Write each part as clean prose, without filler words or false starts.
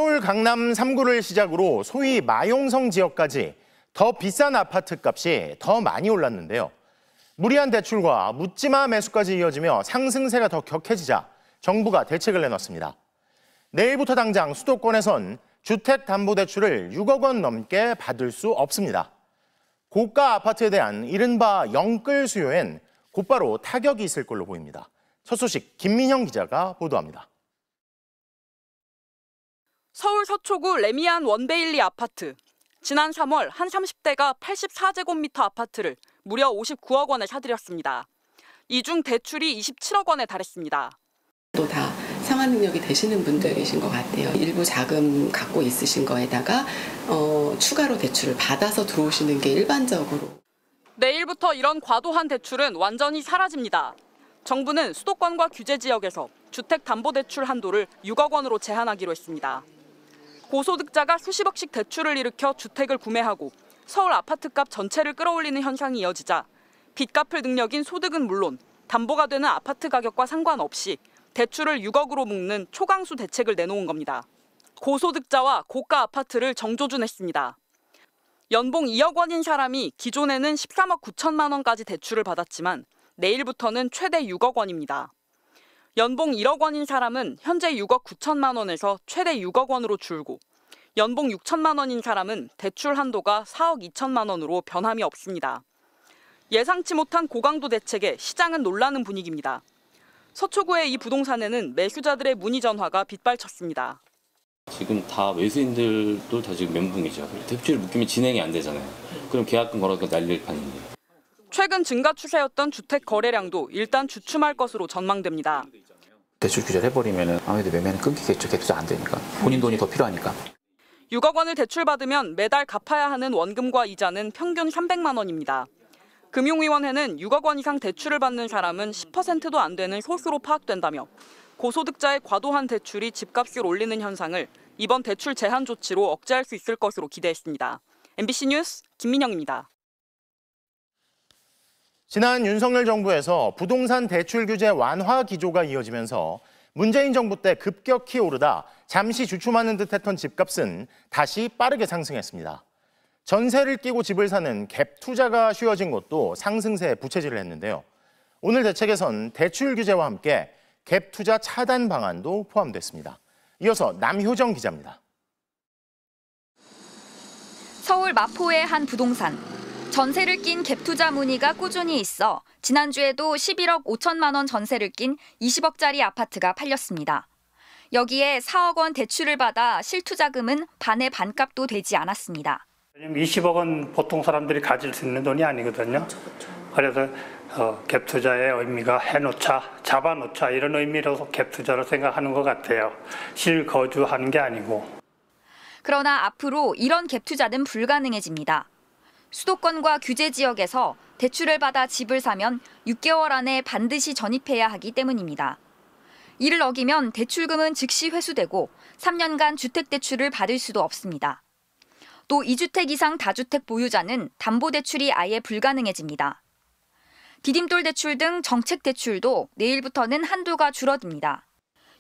서울 강남 3구를 시작으로 소위 마용성 지역까지 더 비싼 아파트 값이 더 많이 올랐는데요. 무리한 대출과 묻지마 매수까지 이어지며 상승세가 더 격해지자 정부가 대책을 내놨습니다. 내일부터 당장 수도권에선 주택담보대출을 6억 원 넘게 받을 수 없습니다. 고가 아파트에 대한 이른바 영끌 수요엔 곧바로 타격이 있을 걸로 보입니다. 첫 소식 김민형 기자가 보도합니다. 서울 서초구 레미안 원베일리 아파트. 지난 3월 한 30대가 84제곱미터 아파트를 무려 59억 원에 사들였습니다. 이 중 대출이 27억 원에 달했습니다. 또 다 상환 능력이 되시는 분들이신 것 같아요. 일부 자금 갖고 있으신 거에다가 추가로 대출을 받아서 들어오시는 게 일반적으로. 내일부터 이런 과도한 대출은 완전히 사라집니다. 정부는 수도권과 규제 지역에서 주택담보대출 한도를 6억 원으로 제한하기로 했습니다. 고소득자가 수십억씩 대출을 일으켜 주택을 구매하고 서울 아파트값 전체를 끌어올리는 현상이 이어지자 빚 갚을 능력인 소득은 물론 담보가 되는 아파트 가격과 상관없이 대출을 6억으로 묶는 초강수 대책을 내놓은 겁니다. 고소득자와 고가 아파트를 정조준했습니다. 연봉 2억 원인 사람이 기존에는 13억 9천만 원까지 대출을 받았지만 내일부터는 최대 6억 원입니다. 연봉 1억 원인 사람은 현재 6억 9천만 원에서 최대 6억 원으로 줄고 연봉 6천만 원인 사람은 대출 한도가 4억 2천만 원으로 변함이 없습니다. 예상치 못한 고강도 대책에 시장은 놀라는 분위기입니다. 서초구의 이 부동산에는 매수자들의 문의 전화가 빗발쳤습니다. 지금 다 매수인들도 다 지금 멘붕이죠. 대출을 묶이면 진행이 안 되잖아요. 그럼 계약금 걸어서 날릴 판인데. 최근 증가 추세였던 주택 거래량도 일단 주춤할 것으로 전망됩니다. 대출 규제를 해버리면 아무래도 매매는 끊기겠죠. 갭투자 안 되니까. 본인 돈이 더 필요하니까. 6억 원을 대출받으면 매달 갚아야 하는 원금과 이자는 평균 300만 원입니다. 금융위원회는 6억 원 이상 대출을 받는 사람은 10%도 안 되는 소수로 파악된다며 고소득자의 과도한 대출이 집값을 올리는 현상을 이번 대출 제한 조치로 억제할 수 있을 것으로 기대했습니다. MBC 뉴스 김민영입니다. 지난 윤석열 정부에서 부동산 대출 규제 완화 기조가 이어지면서 문재인 정부 때 급격히 오르다 잠시 주춤하는 듯했던 집값은 다시 빠르게 상승했습니다. 전세를 끼고 집을 사는 갭 투자가 쉬워진 것도 상승세에 부채질을 했는데요. 오늘 대책에선 대출 규제와 함께 갭 투자 차단 방안도 포함됐습니다. 이어서 남효정 기자입니다. 서울 마포의 한 부동산. 전세를 낀 갭 투자 문의가 꾸준히 있어 지난주에도 11억 5천만 원 전세를 낀 20억짜리 아파트가 팔렸습니다. 여기에 4억 원 대출을 받아 실투자금은 반의 반값도 되지 않았습니다. 20억은 보통 사람들이 가질 수 있는 돈이 아니거든요. 그래서 갭 투자의 의미가 해놓자, 잡아놓자 이런 의미로 갭 투자를 생각하는 것 같아요. 실거주하는 게 아니고. 그러나 앞으로 이런 갭 투자는 불가능해집니다. 수도권과 규제 지역에서 대출을 받아 집을 사면 6개월 안에 반드시 전입해야 하기 때문입니다. 이를 어기면 대출금은 즉시 회수되고 3년간 주택대출을 받을 수도 없습니다. 또 2주택 이상 다주택 보유자는 담보대출이 아예 불가능해집니다. 디딤돌 대출 등 정책 대출도 내일부터는 한도가 줄어듭니다.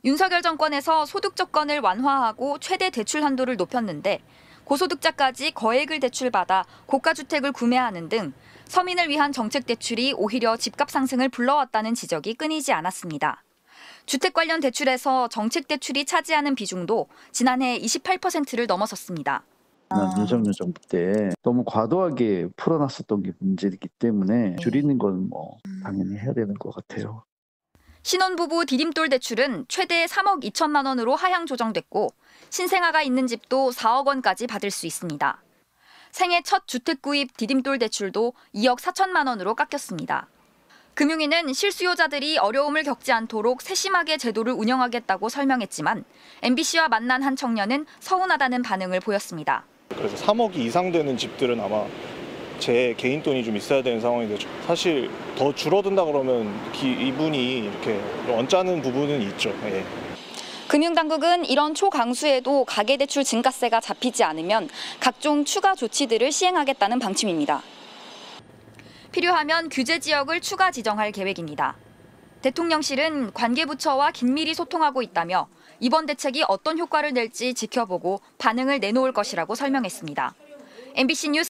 윤석열 정권에서 소득 조건을 완화하고 최대 대출 한도를 높였는데 고소득자까지 거액을 대출받아 고가주택을 구매하는 등 서민을 위한 정책 대출이 오히려 집값 상승을 불러왔다는 지적이 끊이지 않았습니다. 주택 관련 대출에서 정책 대출이 차지하는 비중도 지난해 28%를 넘어섰습니다. 윤석열 정부 때 너무 과도하게 풀어놨었던 게 문제이기 때문에 줄이는 건 당연히 해야 되는 것 같아요. 신혼부부 디딤돌 대출은 최대 3억 2천만 원으로 하향 조정됐고 신생아가 있는 집도 4억 원까지 받을 수 있습니다. 생애 첫 주택 구입 디딤돌 대출도 2억 4천만 원으로 깎였습니다. 금융위는 실수요자들이 어려움을 겪지 않도록 세심하게 제도를 운영하겠다고 설명했지만 MBC와 만난 한 청년은 서운하다는 반응을 보였습니다. 그래서 3억이 이상 되는 집들은 아마 제 개인 돈이 좀 있어야 되는 상황인데 사실 더 줄어든다 그러면 이분이 이렇게 언짢은 부분은 있죠. 예. 금융당국은 이런 초강수에도 가계대출 증가세가 잡히지 않으면 각종 추가 조치들을 시행하겠다는 방침입니다. 필요하면 규제 지역을 추가 지정할 계획입니다. 대통령실은 관계부처와 긴밀히 소통하고 있다며 이번 대책이 어떤 효과를 낼지 지켜보고 반응을 내놓을 것이라고 설명했습니다. MBC 뉴스